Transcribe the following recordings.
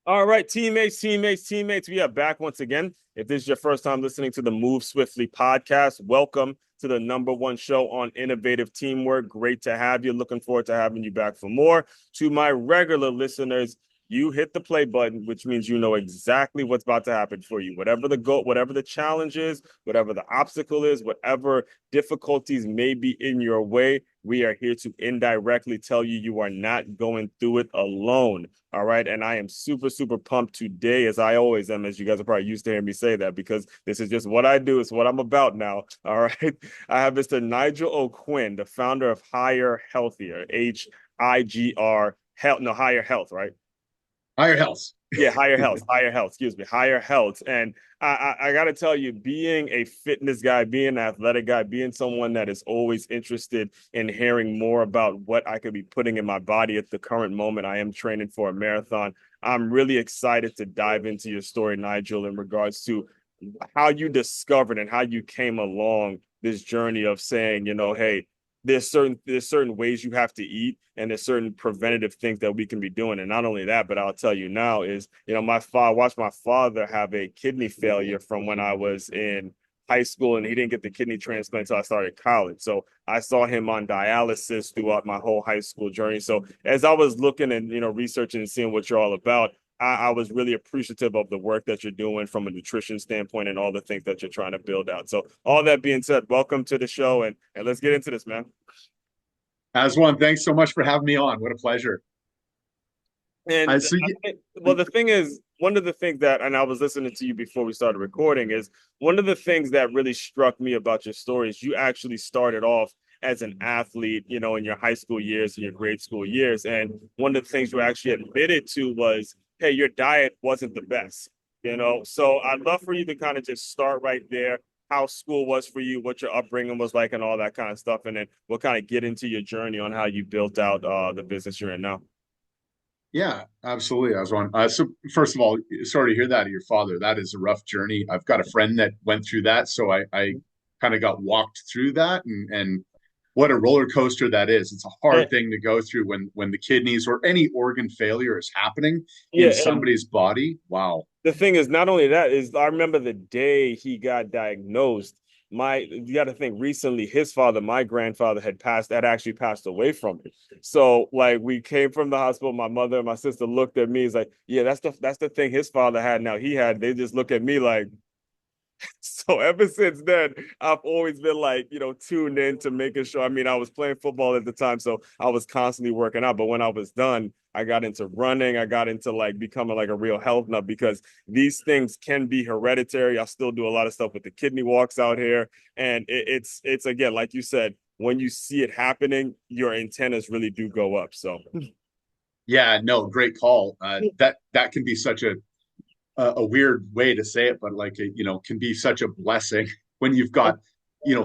All right, teammates. We are back once again. If this is your first time listening to the Move Swiftly podcast, welcome to the number one show on innovative teamwork. Great to have you. Looking forward to having you back for more. To my regular listeners, you hit the play button, which means you know exactly what's about to happen for you. Whatever the goal, whatever the challenge is, whatever the obstacle is, whatever difficulties may be in your way, we are here to indirectly tell you you are not going through it alone. All right. And I am super, super pumped today, as I always am, as you guys are probably used to hearing me say that, because this is just what I do. It's what I'm about now. All right. I have Mr. Nigel O'Quinn, the founder of Higher Healthier, HIGR Health, no, Higher Health, right? Higher health. Yeah, higher health, excuse me, higher health. And I got to tell you, being a fitness guy, being an athletic guy, being someone that is always interested in hearing more about what I could be putting in my body at the current moment, I am training for a marathon. I'm really excited to dive into your story, Nigel, in regards to how you discovered and how you came along this journey of saying, hey, there's certain ways you have to eat, and there's certain preventative things that we can be doing. And not only that, but I'll tell you now is, my father watched my father have a kidney failure from when I was in high school, and he didn't get the kidney transplant until I started college. So I saw him on dialysis throughout my whole high school journey. So as I was looking and researching and seeing what you're all about, I was really appreciative of the work that you're doing from a nutrition standpoint and all the things that you're trying to build out. So all that being said, welcome to the show, and let's get into this, man. As one, thanks so much for having me on. What a pleasure. And So you, well, the thing is, one of the things that, and I was listening to you before we started recording, is one of the things that really struck me about your story is you actually started off as an athlete, in your high school years and your grade school years. And one of the things you actually admitted to was, hey, your diet wasn't the best. So I'd love for you to kind of just start right there, how school was for you, what your upbringing was like, and all that kind of stuff. And then we'll kind of get into your journey on how you built out the business you're in now. yeah, absolutely. I was one. So first of all, sorry to hear that of your father. That is a rough journey. I've got a friend that went through that, so I kind of got walked through that, and what a roller coaster that is. It's a hard And, thing to go through when the kidneys or any organ failure is happening yeah, in and somebody's body. Wow. the thing is, not only that is, I remember the day he got diagnosed. You got to think, recently his father, my grandfather, had actually passed away from it. So like we came from the hospital, my mother and my sister looked at me, is like, yeah, that's the thing his father had. Now he had, they just look at me like, so ever since then, I've always been like, tuned in to making sure. I mean, I was playing football at the time, so I was constantly working out. But when I was done, I got into running. I got into like becoming like a real health nut, because these things can be hereditary. I still do a lot of stuff with the kidney walks out here. And it's again, like you said, when you see it happening, your antennas really do go up. So Yeah, no, great call. That can be such a weird way to say it, but like can be such a blessing when you've got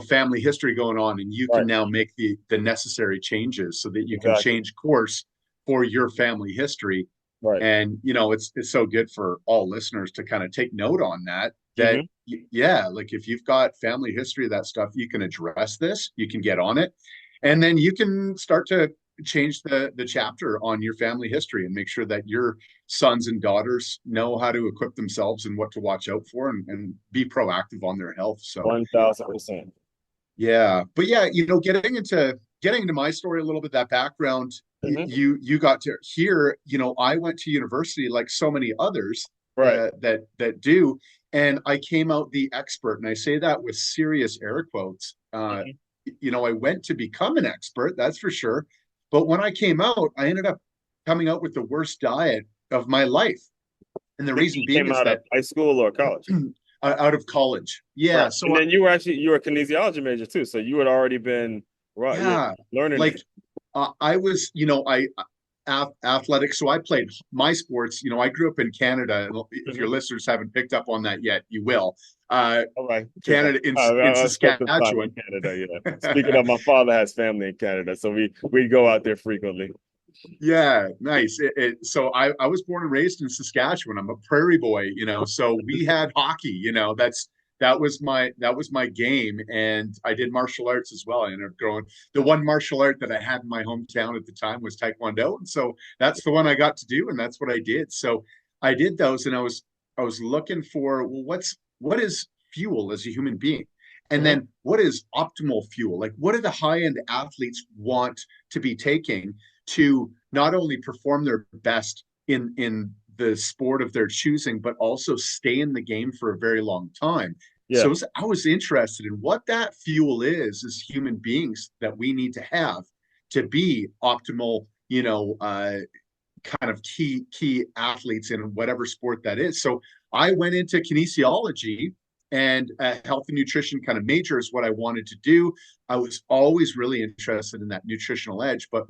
family history going on, and you can right, now make the necessary changes so that you can exactly. change course for your family history. Right. And it's so good for all listeners to kind of take note on that. That Mm-hmm. yeah, like if you've got family history of that stuff, you can address this, you can get on it, and then you can start to change the chapter on your family history and make sure that your sons and daughters know how to equip themselves and what to watch out for, and be proactive on their health. So 1000%. yeah, but yeah, getting into my story a little bit, that background, Mm-hmm. you got to hear, I went to university like so many others Right. that do, and I came out the expert, and I say that with serious air quotes. Mm-hmm. I went to become an expert, that's for sure, but when I came out, I ended up coming out with the worst diet of my life, and the You reason being came is out of that high school or college? out of college, yeah, Right. And so then you were a kinesiology major too. So you had already been right, yeah, learning like this. I was, athletic. So I played my sports. I grew up in Canada. And if your Mhm. listeners haven't picked up on that yet, you will. All right. Canada in I spent some time in Saskatchewan. Canada, yeah. Speaking of, my father has family in Canada, so we go out there frequently. Yeah, nice. So I was born and raised in Saskatchewan. I'm a prairie boy, so we had hockey, that was my game. And I did martial arts as well. I ended up growing, the one martial art that I had in my hometown at the time was Taekwondo. And so that's the one I got to do, and that's what I did. So I did those, and I was looking for, well, what is fuel as a human being? And Hmm. then what is optimal fuel? Like, what do the high end athletes want to be taking to not only perform their best in the sport of their choosing, but also stay in the game for a very long time? Yeah. So I was interested in what that fuel is as human beings that we need to have to be optimal, kind of key athletes in whatever sport that is. So I went into kinesiology, and health and nutrition kind of major is what I wanted to do. I was always really interested in that nutritional edge, but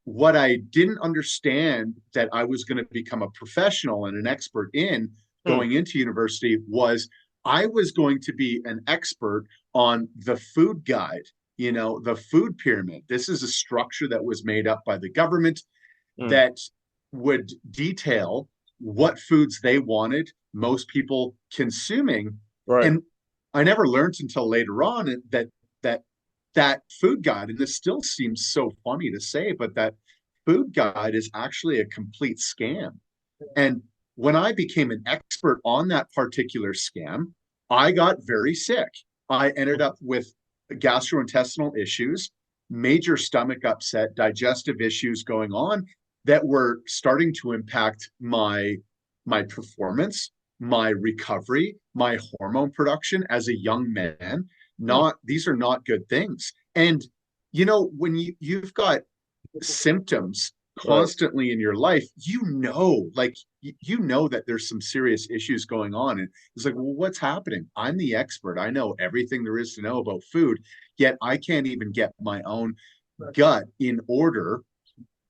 what I didn't understand that I was going to become a professional and an expert in Hmm. going into university was I was going to be an expert on the food guide, the food pyramid. This is a structure that was made up by the government Hmm. that would detail what foods they wanted most people consuming. Right. And I never learned until later on that that food guide, and this still seems so funny to say, but that food guide is actually a complete scam. And when I became an expert on that particular scam, I got very sick. I ended up with gastrointestinal issues, major stomach upset, digestive issues going on that were starting to impact my performance, my recovery, my hormone production as a young man. Hmm. Not these are not good things. And when you've got symptoms Right. constantly in your life, that there's some serious issues going on. And it's like, well, what's happening? I'm the expert. I know everything there is to know about food, yet I can't even get my own gut in order.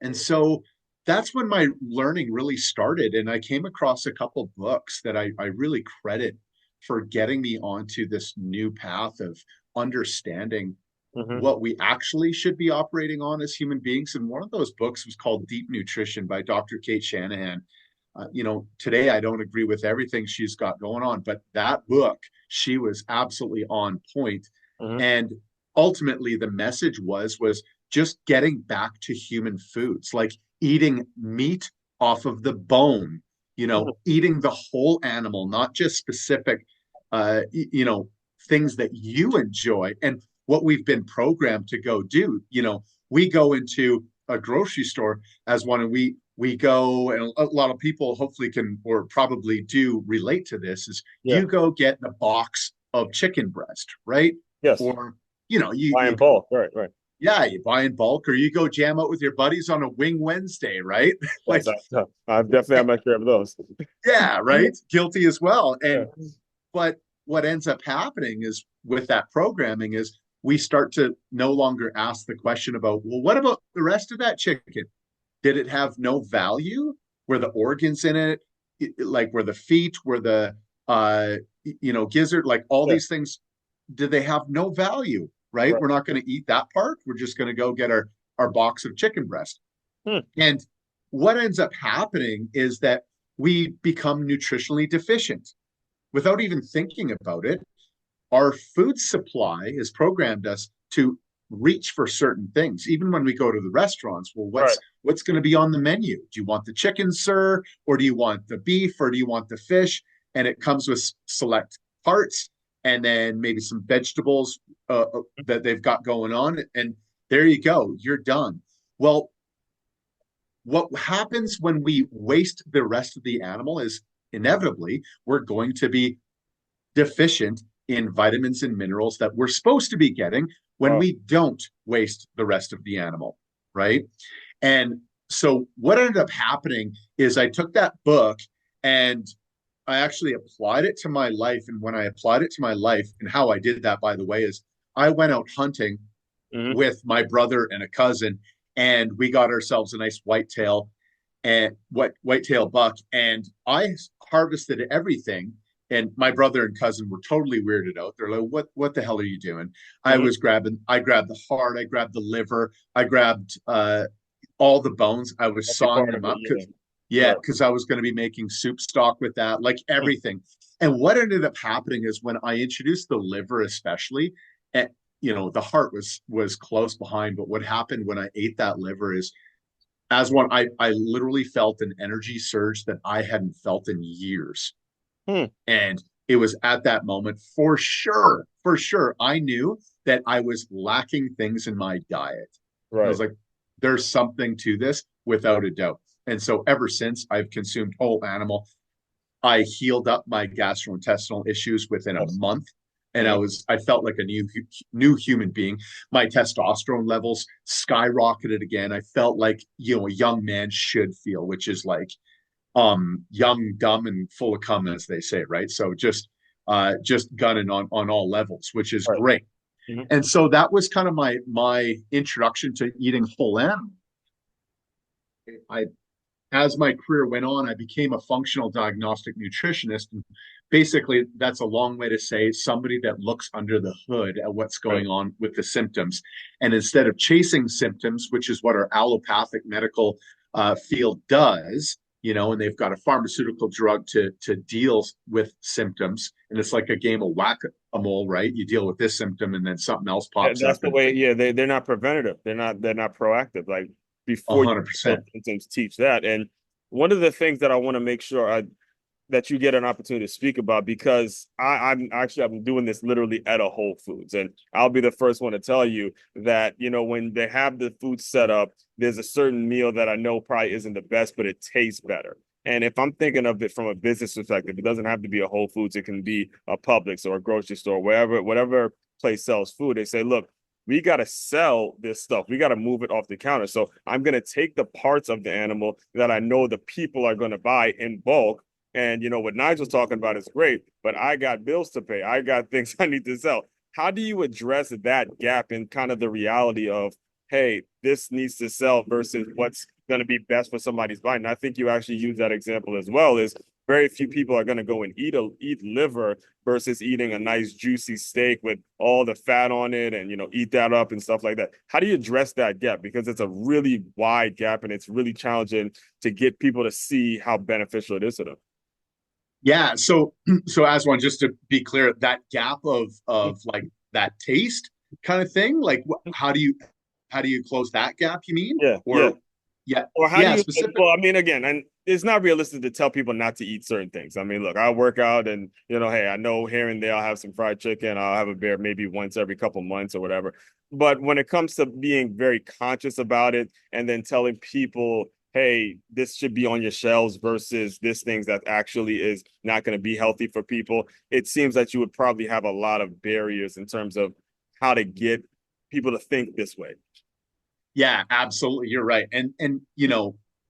And so that's when my learning really started. And I came across a couple books that I really credit for getting me onto this new path of understanding Hmm. what we actually should be operating on as human beings. And one of those books was called Deep Nutrition by Dr. Kate Shanahan. Today I don't agree with everything she's got going on, but that book, she was absolutely on point. Hmm. And ultimately, the message was just getting back to human foods, like eating meat off of the bone, eating the whole animal, not just specific, things that you enjoy. And what we've been programmed to go do. We go into a grocery store as one, and we go, and a lot of people hopefully can or probably do relate to this, is Yeah. you go get the box of chicken breast, right? Yes. Or you Buy in bulk. Right. Right. yeah, you buy in bulk, or you go jam out with your buddies on a wing Wednesday, right? Yes. Like, I've definitely had my share of those. yeah, right, guilty as well. Yeah. And but what ends up happening is with that programming is we start to no longer ask the question about, well, what about the rest of that chicken? Did it have no value? Were the organs in it, like were the feet, were the gizzard, like all Yeah. these things, did they have no value? Right? Right. We're not going to eat that part. We're just going to go get our box of chicken breast. Hmm. And what ends up happening is that we become nutritionally deficient without even thinking about it. Our food supply has programmed us to reach for certain things. Even when we go to the restaurants, well, Right. what's going to be on the menu? Do you want the chicken, sir, or do you want the beef, or do you want the fish? And it comes with select parts, and then maybe some vegetables that they've got going on, and there you go, you're done. Well, what happens when we waste the rest of the animal is inevitably we're going to be deficient in vitamins and minerals that we're supposed to be getting when Wow. we don't waste the rest of the animal, right? And so what ended up happening is I took that book and I actually applied it to my life. And when I applied it to my life, and how I did that, by the way, is I went out hunting Hmm. with my brother and a cousin, and we got ourselves a nice whitetail buck, and I harvested everything. And my brother and cousin were totally weirded out. They're like, what the hell are you doing? Hmm. I grabbed the heart, I grabbed the liver, I grabbed all the bones. I was Every sawing part them of it. up Yeah. Right. because I was going to be making soup stock with that, like Hmm. everything. And what ended up happening is when I introduced the liver, especially, and the heart was close behind. But what happened when I ate that liver is as one, I literally felt an energy surge that I hadn't felt in years. Hmm. And it was at that moment, for sure, I knew that I was lacking things in my diet. And I was Right. like, there's something to this without a doubt. And so ever since, I've consumed whole animal. I healed up my gastrointestinal issues within a Yes. month. And Mhm. I felt like a new human being. My testosterone levels skyrocketed again. I felt like, a young man should feel, which is like young, dumb, and full of cum, as they say, right? So just gunning on all levels, which is Right. great. Mhm. And so that was kind of my introduction to eating whole animal. I As my career went on, I became a functional diagnostic nutritionist. And basically, that's a long way to say somebody that looks under the hood at what's Right. going on with the symptoms. And instead of chasing symptoms, which is what our allopathic medical field does, and they've got a pharmaceutical drug to deal with symptoms. And it's like a game of whack-a-mole, right? You deal with this symptom and then something else pops That's up. the And way. Yeah, they're not preventative. They're not proactive. Like before you 100%. feel symptoms, teach that. And one of the things that I want to make sure that you get an opportunity to speak about because I'm doing this literally at a Whole Foods, and I'll be the first one to tell you that when they have the food set up, there's a certain meal that I know probably isn't the best, but it tastes better. And if I'm thinking of it from a business perspective, it doesn't have to be a Whole Foods. It can be a Publix or a grocery store, wherever, whatever place sells food. They say, look, we got to sell this stuff. We got to move it off the counter. So I'm going to take the parts of the animal that I know the people are going to buy in bulk. And what Nigel's talking about is great, but I got bills to pay. I got things I need to sell. How do you address that gap in kind of the reality of, hey, this needs to sell versus what's going to be best for somebody's buying? And I think you actually use that example as well. Is very few people are going to go and eat liver versus eating a nice juicy steak with all the fat on it and eat that up and stuff like that. How do you address that gap? Because it's a really wide gap and it's really challenging to get people to see how beneficial it is to them. Yeah. So as one, just to be clear, that gap of like that taste kind of thing, like how do you close that gap, you mean? Yeah, yeah. Or yeah, Or how do yeah, you, specific. well, I mean, again, and it's not realistic to tell people not to eat certain things. I mean, look, I work out and, hey, I know here and there I'll have some fried chicken. I'll have a beer maybe once every couple months or whatever. But when it comes to being very conscious about it and then telling people, hey, this should be on your shelves versus this thing that actually is not going to be healthy for people, it seems that you would probably have a lot of barriers in terms of how to get people to think this way. Yeah, absolutely. You're right. And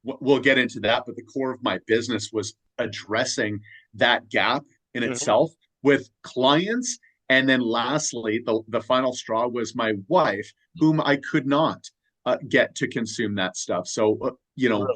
we'll get into that, but the core of my business was addressing that gap in Mhm. itself with clients. And then lastly, the final straw was my wife, whom I could not get to consume that stuff. So, Really?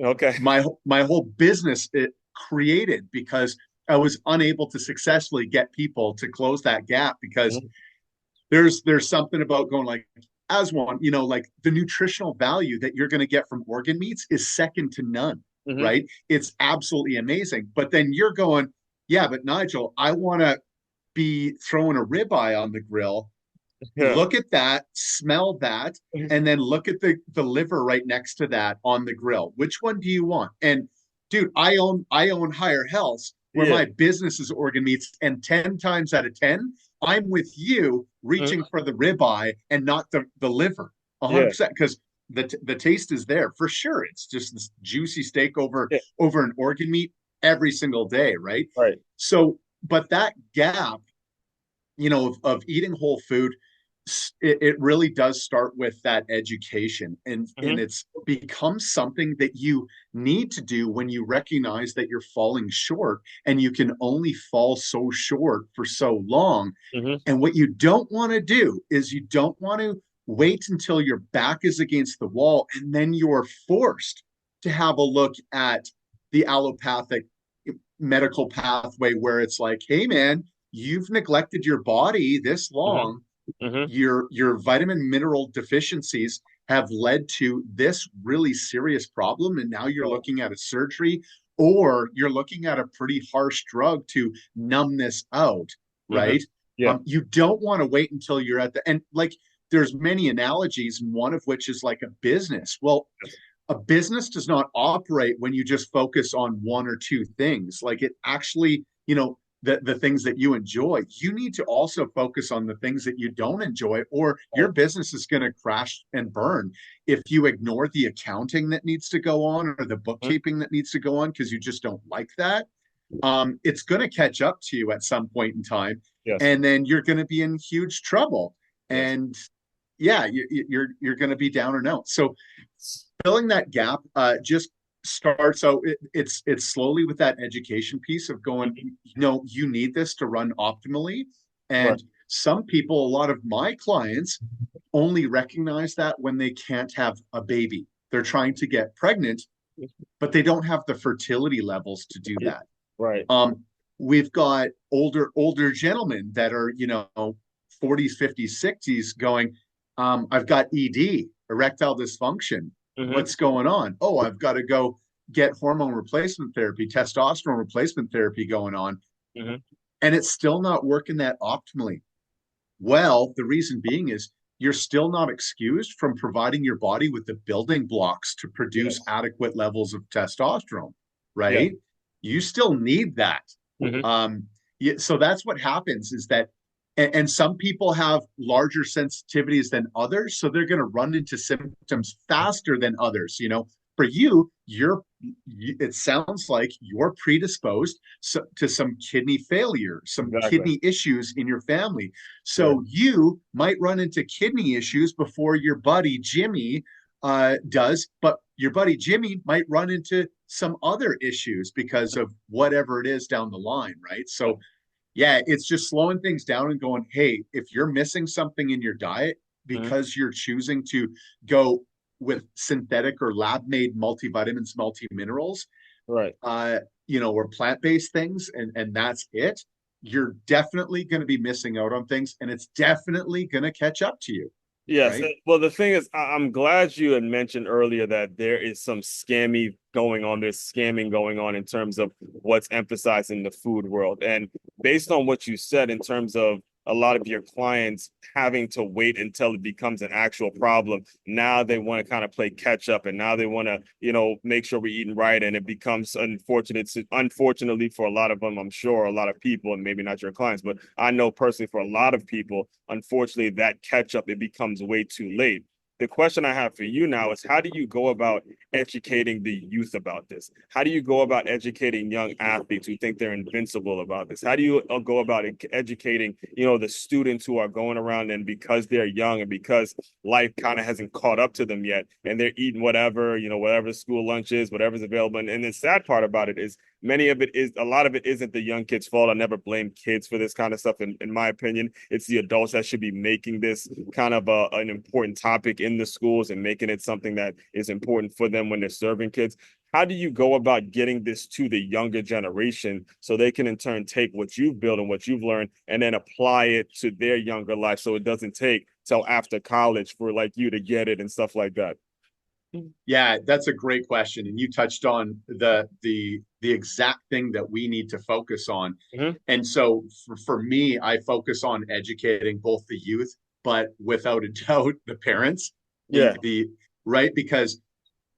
Okay. my whole business it created because I was unable to successfully get people to close that gap because Mhm. there's something about going like as one, like the nutritional value that you're going to get from organ meats is second to none, Mhm. right? It's absolutely amazing. But then you're going, yeah, but Nigel, I want to be throwing a ribeye on the grill. Yeah. Look at that, smell that, and then look at the liver right next to that on the grill. Which one do you want? And dude, I own Higher Healths, where Yeah. my business is organ meats, and 10 times out of 10, I'm with you reaching Mhm. for the ribeye and not the liver. Yeah. 100% because the taste is there for sure. It's just this juicy steak over Yeah. over an organ meat every single day, right? Right. So, but that gap, of eating whole food, it really does start with that education, and Mhm. it's become something that you need to do when you recognize that you're falling short, and you can only fall so short for so long. Mhm. And what you don't want to do is you don't want to wait until your back is against the wall and then you're forced to have a look at the allopathic medical pathway where it's like, hey man, you've neglected your body this Mhm. long. Mhm. Your vitamin mineral deficiencies have led to this really serious problem, and now you're Right. looking at a surgery, or you're looking at a pretty harsh drug to numb this out, Mhm. right? Yeah. You don't want to wait until you're at the end. Like there's many analogies, and one of which is like a business. Well, a business does not operate when you just focus on one or two things. Like it actually, the things that you enjoy, you need to also focus on the things that you don't enjoy, or your business is going to crash and burn if you ignore the accounting that needs to go on or the Mhm. bookkeeping that needs to go on because you just don't like that. It's going to catch up to you at some point in time, Yes. and then you're going to be in huge trouble. Yes. And yeah, you're going to be down and out. So filling that gap just starts out. It's slowly with that education piece of going. Mhm. You need this to run optimally, Right. and some people, a lot of my clients, only recognize that when they can't have a baby. They're trying to get pregnant, but they don't have the fertility levels to do that. Right. Um, we've got older gentlemen that are 40s, 50s, 60s going, I've got ED, erectile dysfunction. Hmm. What's going on? Oh, I've got to go get hormone replacement therapy, testosterone replacement therapy going on, Hmm. and it's still not working that optimally. Well, the reason being is you're still not excused from providing your body with the building blocks to produce Yes. adequate levels of testosterone, Yeah. right? You still need that. Hmm. Um, so that's what happens is that, and some people have larger sensitivities than others, so they're going to run into symptoms faster than others. For you, it sounds like you're predisposed to some kidney failure, some Exactly. kidney issues in your family. Yeah. So you might run into kidney issues before your buddy Jimmy does, but your buddy Jimmy might run into some other issues because of whatever it is down the line, right? So, yeah, it's just slowing things down and going, hey, if you're missing something in your diet Hmm. because you're choosing to go with synthetic or lab made multivitamins, multiminerals, Right. uh, or plant based things, and that's it, you're definitely going to be missing out on things, and it's definitely going to catch up to you, Yes. right? Well, the thing is, I'm glad you had mentioned earlier that there is some scammy going on. There's scamming going on in terms of what's emphasized in the food world. And based on what you said in terms of a lot of your clients having to wait until it becomes an actual problem, now they want to kind of play catch up, and now they want to, make sure we're eating right. And it becomes unfortunately for a lot of them, I'm sure a lot of people, and maybe not your clients, but I know personally for a lot of people, unfortunately, that catch up, it becomes way too late. The question I have for you now is, how do you go about educating the youth about this? How do you go about educating young athletes who think they're invincible about this? How do you go about educating, the students who are going around, and because they're young and because life kind of hasn't caught up to them yet, and they're eating whatever, whatever school lunch is, whatever's available. And the sad part about it is a lot of it isn't the young kids' fault. I never blame kids for this kind of stuff. In my opinion, it's the adults that should be making this kind of an important topic in the schools and making it something that is important for them when they're serving kids. How do you go about getting this to the younger generation so they can in turn take what you've built and what you've learned and then apply it to their younger life so it doesn't take till after college for like you to get it and stuff like that? Yeah, that's a great question, and you touched on the exact thing that we need to focus on. Mm-hmm. And so for me, I focus on educating both the youth, but without a doubt, the parents, Yeah. the right, because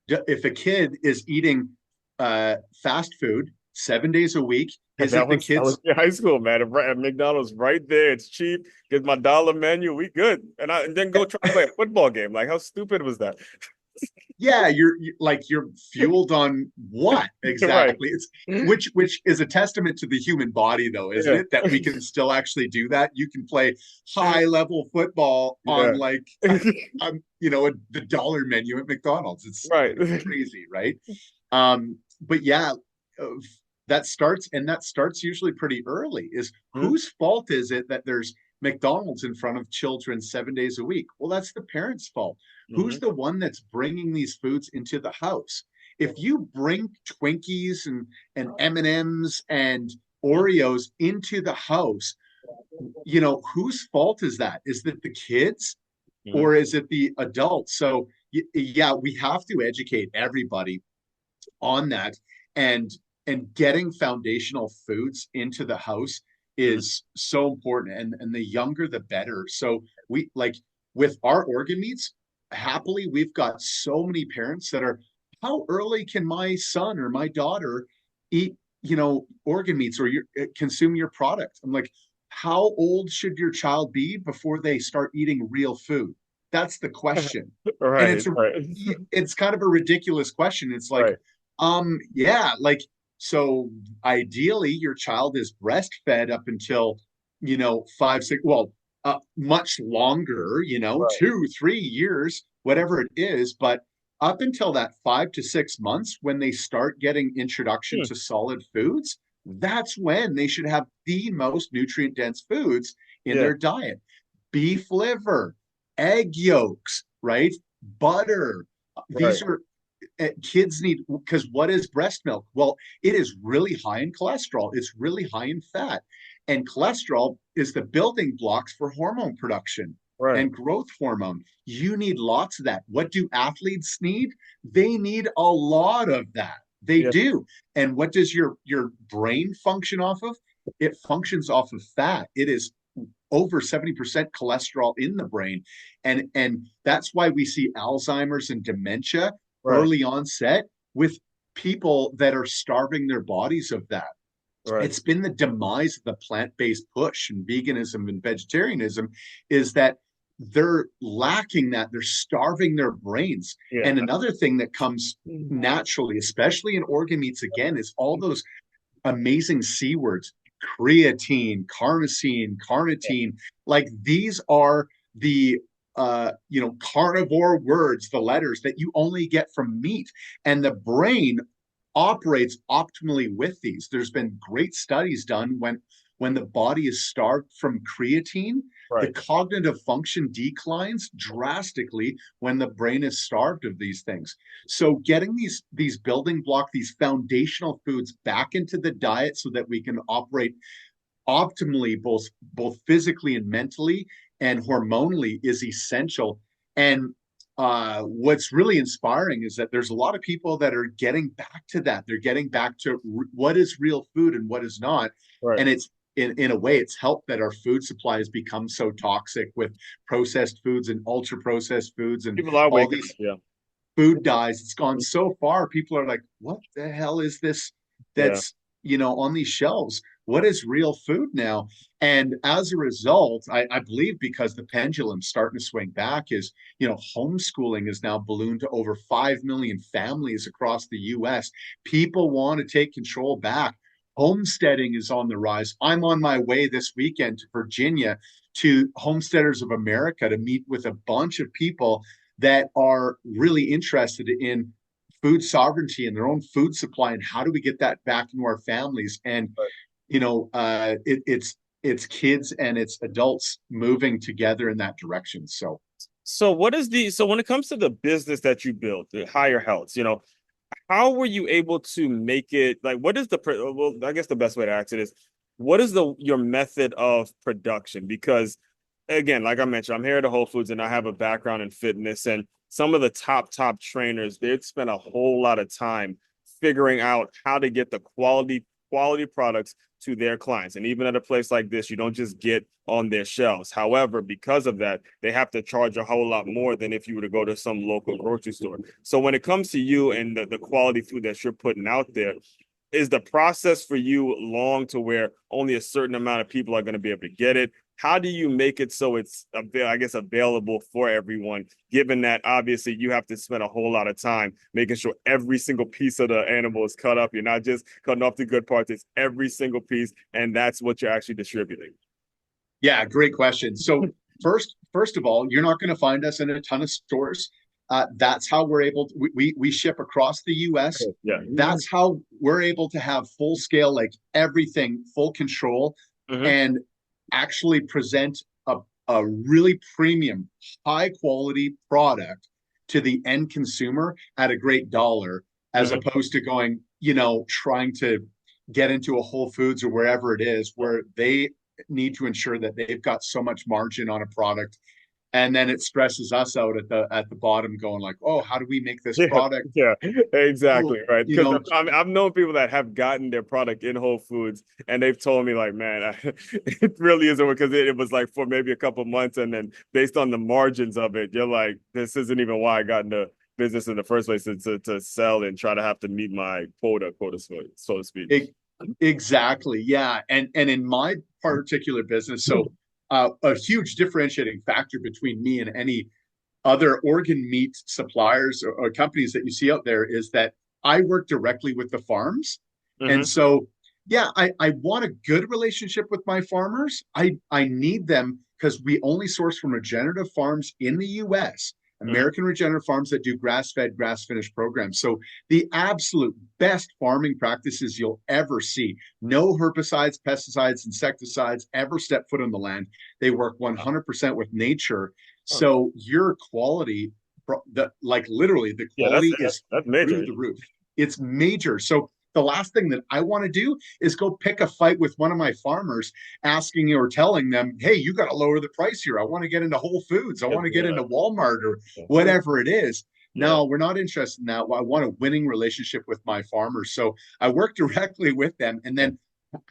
if a kid is eating fast food 7 days a week, is That it the was that was kids? in high school, man. At McDonald's right there. It's cheap. Get my dollar menu. We good. And then go try to play a football game. Like how stupid was that? Yeah, you're fueled on what Right. exactly? It's which is a testament to the human body, though, isn't Yeah. it? That we can still actually do that. You can play high level football on Yeah. like the dollar menu at McDonald's. Right. It's crazy, right? But yeah, uh, that starts usually pretty early. Is whose fault is it that there's McDonald's in front of children 7 days a week? Well, that's the parents' fault. Mm-hmm. Who's the one that's bringing these foods into the house? If you bring Twinkies and M&Ms and Oreos into the house, whose fault is that? Is it the kids Mm-hmm. or is it the adults? So yeah, we have to educate everybody on that, and getting foundational foods into the house Mm-hmm. is so important, and the younger the better. So we like with our organ meats, happily we've got so many parents that are how early can my son or my daughter eat, organ meats or consume your product? I'm like, how old should your child be before they start eating real food? That's the question. And Right, right, it's kind of a ridiculous question. It's like, right. yeah, like, so ideally your child is breastfed up until, 5, 6, well, much longer, Right. 2, 3 years, whatever it is. But up until that 5 to 6 months, when they start getting introduction Hmm. to solid foods, that's when they should have the most nutrient dense foods in Yeah, their diet. Beef liver, egg yolks, right? Butter. right, These are kids need, because what is breast milk? Well, it is really high in cholesterol, it's really high in fat. And cholesterol is the building blocks for hormone production right. and growth hormone. You need lots of that. What do athletes need? They need a lot of that. They Yeah, do. And what does your brain function off of? It functions off of fat. It is over 70% cholesterol in the brain. And that's why we see Alzheimer's and dementia right, early onset with people that are starving their bodies of that. right. It's been the demise of the plant-based push and veganism and vegetarianism, is that they're lacking that, they're starving their brains. Yeah. And another thing that comes naturally, especially in organ meats, again, is all those amazing C words: creatine, carnosine, carnitine. Like, these are the carnivore words, the letters that you only get from meat. And the brain operates optimally with these. There's been great studies done when the body is starved from creatine, the Right. cognitive function declines drastically when the brain is starved of these things. So getting these building block, these foundational foods back into the diet so that we can operate optimally, both physically and mentally and hormonally, is essential. And what's really inspiring is that there's a lot of people that are getting back to that. They're getting back to what is real food and what is not. Right. And it's, in a way, it's helped that our food supply has become so toxic with processed foods and ultra processed foods and People are all waking up. these Yeah. food dyes. It's gone so far. People are like, what the hell is this Yeah. that's, on these shelves? What is real food now? And as a result, I believe, because the pendulum's starting to swing back, is, homeschooling has now ballooned to over 5 million families across the US. People want to take control back. Homesteading is on the rise. I'm on my way this weekend to Virginia to Homesteaders of America to meet with a bunch of people that are really interested in food sovereignty and their own food supply, and how do we get that back into our families. And Right. it's kids and it's adults moving together in that direction. So So what is the so when it comes to the business that you built, the higher health, how were you able to make it like what is well, I guess the best way to ask it is what is the your method of production? Because again, like I mentioned, I'm here at Whole Foods and I have a background in fitness and some of the top trainers, they'd spend a whole lot of time figuring out how to get the quality products to their clients. And even at a place like this, you don't just get on their shelves. However, because of that, they have to charge a whole lot more than if you were to go to some local grocery store. So when it comes to you and the quality food that you're putting out there, is the process for you long to where only a certain amount of people are going to be able to get it? How do you make it so it's, I guess, available for everyone, given that obviously you have to spend a whole lot of time making sure every single piece of the animal is cut up. You're not just cutting off the good parts, it's every single piece, and that's what you're actually distributing. yeah, great question. So first of all, you're not going to find us in a ton of stores. That's how we're able to, we ship across the US. Yeah. That's how we're able to have full scale, like everything, full control, Mm-hmm. and actually present a really premium, high quality product to the end consumer at a great dollar, as Mm-hmm. opposed to going, trying to get into a Whole Foods or wherever it is, where they need to ensure that they've got so much margin on a product, and then it stresses us out at the bottom, going like, oh, how do we make this Yeah, product, yeah, oh, exactly, right. you Because know I've known people that have gotten their product in Whole Foods, and they've told me like, man, it really isn't because it was like for maybe a couple months, and then based on the margins of it, you're like, this isn't even why I got into business in the first place to sell and try to have to meet my quota, so to speak. It, exactly. Yeah. And in my particular business, so a huge differentiating factor between me and any other organ meat suppliers or companies that you see out there is that I work directly with the farms. And Hmm. so, yeah, I want a good relationship with my farmers. I need them because we only source from regenerative farms in the US, Hmm. American regenerative farms that do grass fed, grass finished programs. So, the absolute best farming practices you'll ever see. No herbicides, pesticides, insecticides ever step foot on the land. They work 100% with nature, Oh, so your quality, like literally, the yeah, quality is that's through major. the roof. It's major. So the last thing that I want to do is go pick a fight with one of my farmers, asking or telling them, "Hey, you got to lower the price here. I want to get into Whole Foods. I want to get Yeah, into Walmart or yeah, whatever it is." yeah. No, we're not interested in that. I want a winning relationship with my farmers. So I work directly with them, and then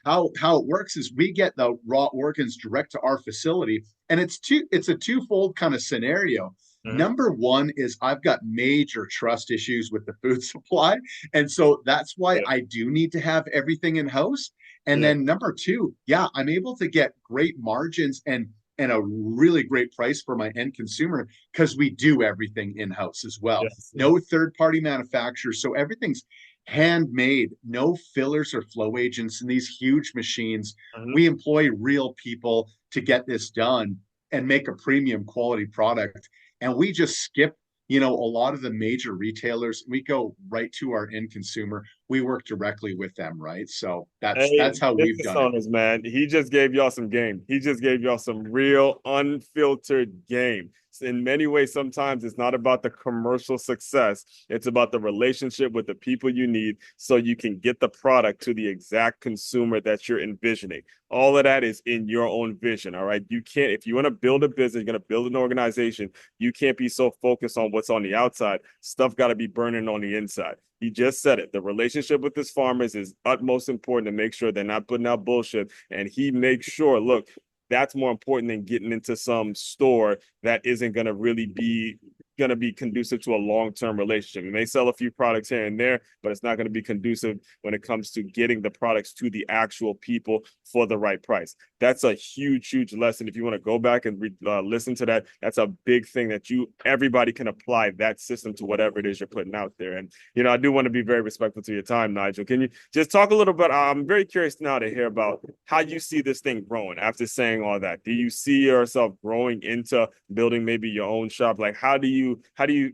how it works is we get the raw organs direct to our facility, and it's a twofold kind of scenario. Hmm. Number one is I've got major trust issues with the food supply, and so that's why Yeah, I do need to have everything in house. And yeah, then number two, yeah, I'm able to get great margins and a really great price for my end consumer because we do everything in house as well. yes. No third party manufacturers, so everything's handmade, no fillers or flow agents in these huge machines. Hmm. We employ real people to get this done and make a premium quality product. And we just skip, a lot of the major retailers. We go right to our end consumer. We work directly with them, right? So that's Hey, how we've business done it. owners, man, he just gave y'all some game. He just gave y'all some real unfiltered game. In many ways, sometimes it's not about the commercial success. It's about the relationship with the people you need so you can get the product to the exact consumer that you're envisioning. All of that is in your own vision. All right. You can't, if you want to build a business, you're going to build an organization, you can't be so focused on what's on the outside. Stuff got to be burning on the inside. He just said it. The relationship with his farmers is utmost important to make sure they're not putting out bullshit. And he makes sure, look, that's more important than getting into some store that isn't going to be conducive to a long-term relationship. You may sell a few products here and there, but it's not going to be conducive when it comes to getting the products to the actual people for the right price. That's a huge lesson. If you want to go back and listen to that, that's a big thing that everybody can apply that system to whatever it is you're putting out there. And I do want to be very respectful to your time, Nigel. Can you just talk a little bit? I'm very curious now to hear about how you see this thing growing after saying all that. Do you see yourself growing into building maybe your own shop? Like, how do you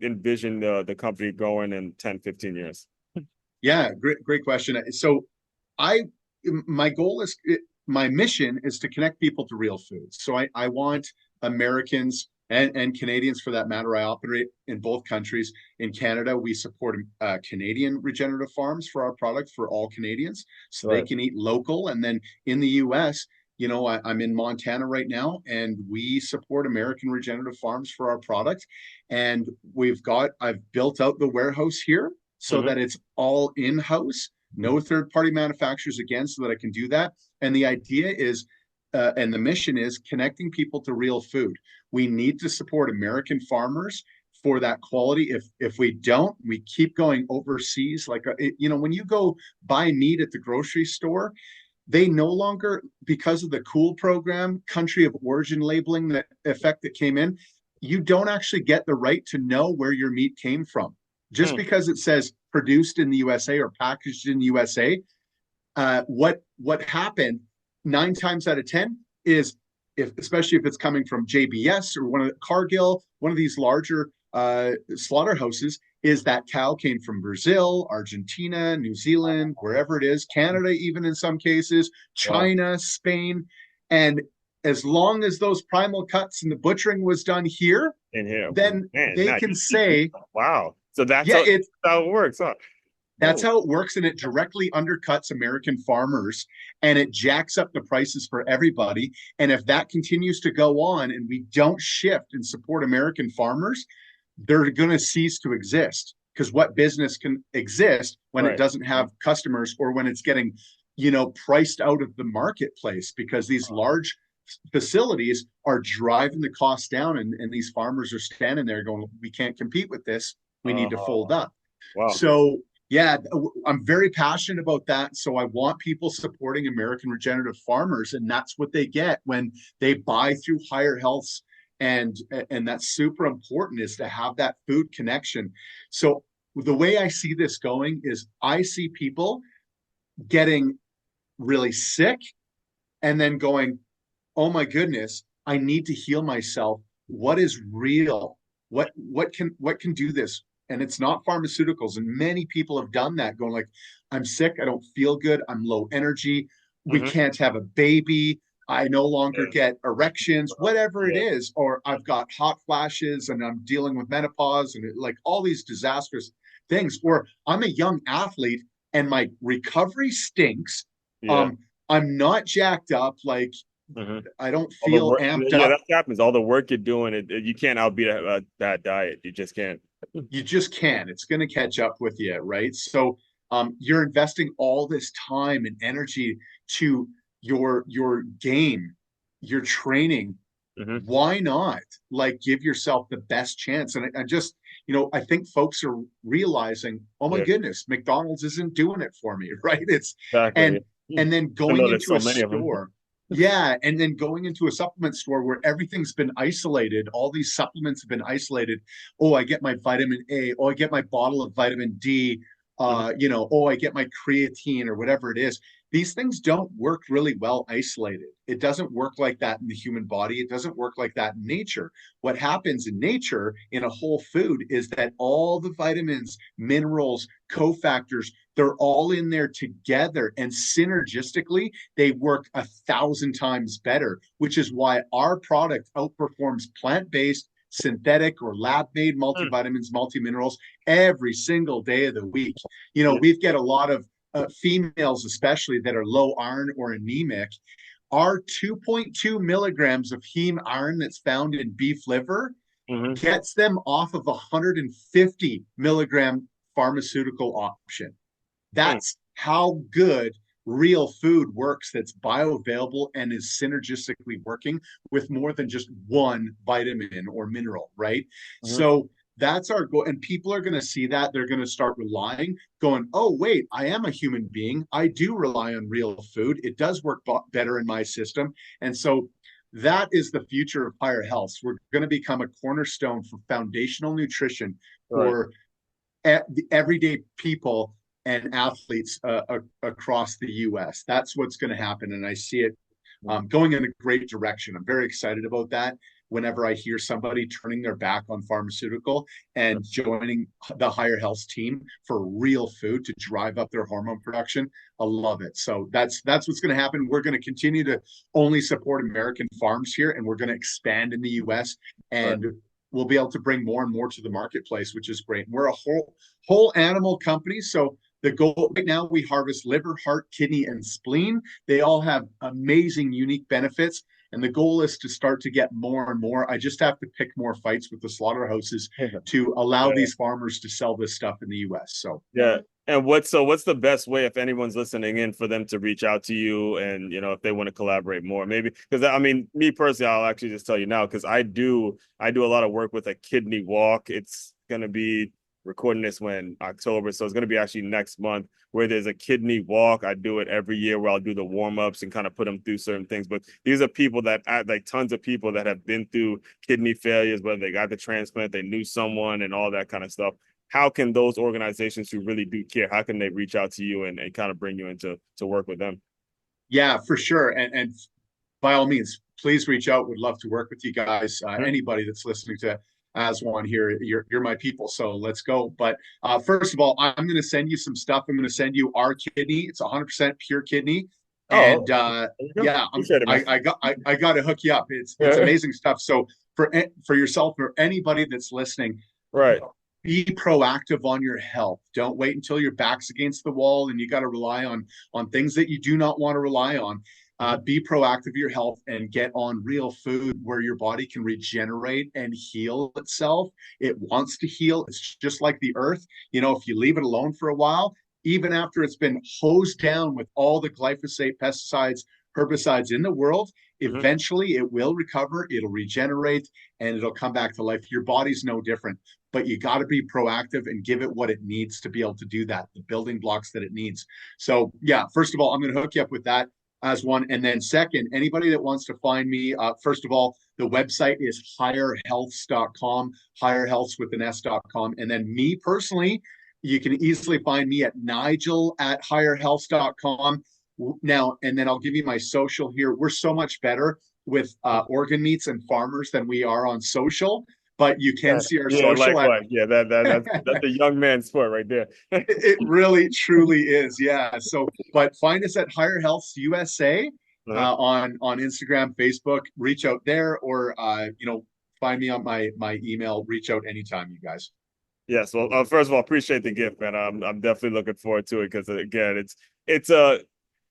envision the company going in 10, 15 years? Yeah, great question. So I my goal is my mission is to connect people to real foods. So I want Americans and Canadians for that matter. I operate in both countries. In Canada, we support Canadian regenerative farms for our product for all Canadians so they Right. can eat local. And then in the US, I'm in Montana right now, and we support American regenerative farms for our product. And I've built out the warehouse here so Mm-hmm. that it's all in house, no third party manufacturers again, so that I can do that. And the idea is, and the mission is connecting people to real food. We need to support American farmers for that quality. If we don't, we keep going overseas. Like when you go buy meat at the grocery store, they no longer, because of the cool program, country of origin labeling, that effect that came in, you don't actually get the right to know where your meat came from. Just Mm. because it says produced in the USA or packaged in the USA, what happened 9 times out of 10 is, especially if it's coming from JBS or one of the Cargill, one of these larger slaughterhouses, is that cow came from Brazil, Argentina, New Zealand, wherever it is, Canada, even in some cases, Wow. China, Spain. And as long as those primal cuts and the butchering was done here, In here, then man. they Now can say, wow. So yeah, how it works, huh? that's Oh, how it works, and it directly undercuts American farmers, and it jacks up the prices for everybody. And if that continues to go on and we don't shift and support American farmers, they're going to cease to exist. Because what business can exist when it right. doesn't have customers, or when it's getting, priced out of the marketplace, because these large facilities are driving the cost down, and these farmers are standing there going, we can't compete with this. we need to fold up. Wow. So yeah, I'm very passionate about that. So I want people supporting American regenerative farmers, and that's what they get when they buy through Higher Healths. And that's super important, is to have that food connection. So the way I see this going is I see people getting really sick and then going, oh my goodness, I need to heal myself. What is real? What can do this? And it's not pharmaceuticals. And many people have done that, going like, I'm sick, I don't feel good, I'm low energy, we Hmm. can't have a baby, I no longer Yeah. get erections, whatever it Yeah. is, or I've got hot flashes and I'm dealing with menopause and like all these disastrous things, or I'm a young athlete and my recovery stinks. Yeah. um I'm not jacked up, like Hmm. I don't All the feel work, amped yeah, up. that happens. All the work you're doing, you can't outbeat a bad diet. You just can't. You just can't. It's going to catch up with you, right? So you're investing all this time and energy to your game, your training. Hmm. Why not like give yourself the best chance? And I just, I think folks are realizing, oh my Yeah, goodness, McDonald's isn't doing it for me, right? It's exactly. and and then I going know there's into so a many of them. store. Yeah, and then going into a supplement store where everything's been isolated, all these supplements have been isolated. Oh, I get my vitamin A. Oh, I get my bottle of vitamin D. Hmm. Oh, I get my creatine or whatever it is. These things don't work really well isolated. It doesn't work like that in the human body. It doesn't work like that in nature. What happens in nature in a whole food is that all the vitamins, minerals, cofactors, they're all in there together, and synergistically, they work 1,000 times better, which is why our product outperforms plant-based, synthetic, or lab-made multivitamins, multiminerals every single day of the week. Yeah. We've got a lot of females, especially that are low iron or anemic. Our 2.2 milligrams of heme iron that's found in beef liver Hmm. gets them off of a 150 milligram pharmaceutical option. That's how good real food works, that's bioavailable and is synergistically working with more than just one vitamin or mineral, right? Hmm. So that's our goal. And people are going to see that. They're going to start relying, going, oh, wait, I am a human being. I do rely on real food. It does work better in my system. And so that is the future of Higher Health. We're going to become a cornerstone for foundational nutrition Right. for the everyday people and athletes across the U.S. That's what's going to happen, and I see it going in a great direction. I'm very excited about that. Whenever I hear somebody turning their back on pharmaceutical and joining the Higher Health team for real food to drive up their hormone production, I love it. So that's what's going to happen. We're going to continue to only support American farms here, and we're going to expand in the U.S. Right. and we'll be able to bring more and more to the marketplace, which is great. We're a whole animal company, so the goal right now, we harvest liver, heart, kidney, and spleen. They all have amazing, unique benefits. And the goal is to start to get more and more. I just have to pick more fights with the slaughterhouses to allow Yeah. these farmers to sell this stuff in the US. So Yeah. And what's the best way, if anyone's listening in, for them to reach out to you, and if they want to collaborate more, maybe? Because I mean, me personally, I'll actually just tell you now, because I do a lot of work with a kidney walk. It's gonna be, recording this when October, so it's gonna be actually next month, where there's a kidney walk. I do it every year, where I'll do the warm-ups and kind of put them through certain things. But these are people that, like, tons of people that have been through kidney failures, whether they got the transplant, they knew someone, and all that kind of stuff. How can those organizations who really do care, how can they reach out to you and kind of bring you into to work with them? yeah, for sure. And by all means, please reach out. Would love to work with you guys. Mhm. Anybody that's listening to As One here, you're my people. So let's go. But first of all, I'm going to send you some stuff. I'm going to send you our kidney. It's 100% pure kidney, and Oh, there you go. yeah, Appreciate it, man. I got to hook you up. It's Yeah. amazing stuff. So for yourself or anybody that's listening, Right. be proactive on your health. Don't wait until your back's against the wall and you got to rely on things that you do not want to rely on. Mhm. Be proactive with your health and get on real food where your body can regenerate and heal itself. It wants to heal. It's just like the earth. If you leave it alone for a while, even after it's been hosed down with all the glyphosate, pesticides, herbicides in the world, Mhm. eventually it will recover, it'll regenerate, and it'll come back to life. Your body's no different. but you got to be proactive and give it what it needs to be able to do that, the building blocks that it needs. So, yeah, first of all, I'm going to hook you up with that as one. And then, second, anybody that wants to find me, first of all, the website is higherhealths.com, higherhealths with an S.com. And then, me personally, you can easily find me at Nigel at higherhealths.com. Now, and then I'll give you my social here. We're so much better with organ meats and farmers than we are on social, but you can see our Yeah, social at likewise. Yeah, that's a young man's sport right there. it really truly is. Yeah. So, but find us at Higher Healths USA Uh-huh. on Instagram, Facebook. Reach out there, or find me on my email. Reach out anytime, you guys. Yes. Well, first of all, appreciate the gift, man. I'm definitely looking forward to it because again, it's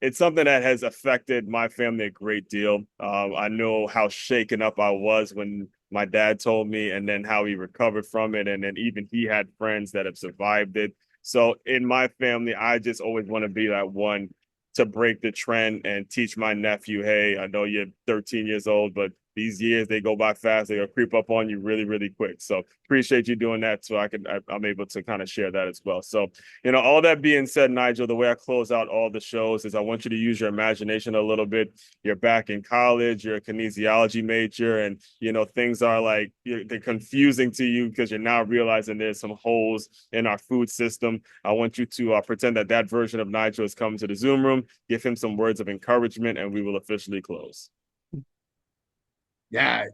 it's something that has affected my family a great deal. I know how shaken up I was when my dad told me, and then how he recovered from it, and then even he had friends that have survived it. So in my family, I just always want to be that one to break the trend and teach my nephew, hey, I know you're 13 years old, but these years they go by fast. They'll creep up on you really, really quick. So appreciate you doing that. So I'm able to kind of share that as well. So, all that being said, Nigel, the way I close out all the shows is I want you to use your imagination a little bit. You're back in college, you're a kinesiology major, and things are like they're confusing to you because you're now realizing there's some holes in our food system. I want you to pretend that version of Nigel is coming to the Zoom room, give him some words of encouragement, and we will officially close. Yeah,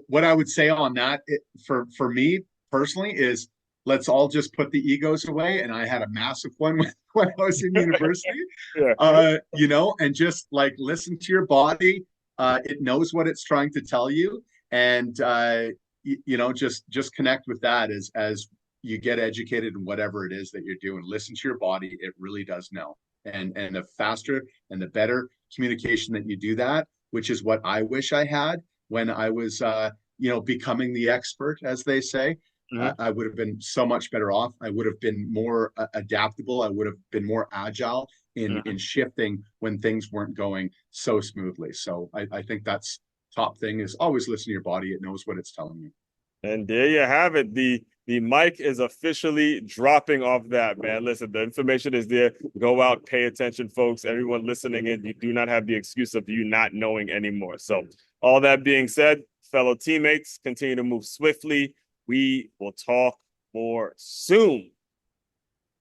what I would say on that for me personally is let's all just put the egos away. And I had a massive one when I was in university, Yeah. and just like listen to your body. It knows what it's trying to tell you, and just connect with that as you get educated in whatever it is that you're doing. Listen to your body; it really does know. And the faster and the better communication that you do that, which is what I wish I had when I was, becoming the expert, as they say. Mhm. I would have been so much better off. I would have been more adaptable. I would have been more agile in Mhm. shifting when things weren't going so smoothly. So I think that's top thing is always listen to your body. It knows what it's telling you. And there you have it. The mic is officially dropping off that, man. Listen, the information is there. Go out, pay attention, folks. Everyone listening in, you do not have the excuse of you not knowing anymore. So, all that being said, fellow teammates, continue to move swiftly. We will talk more soon.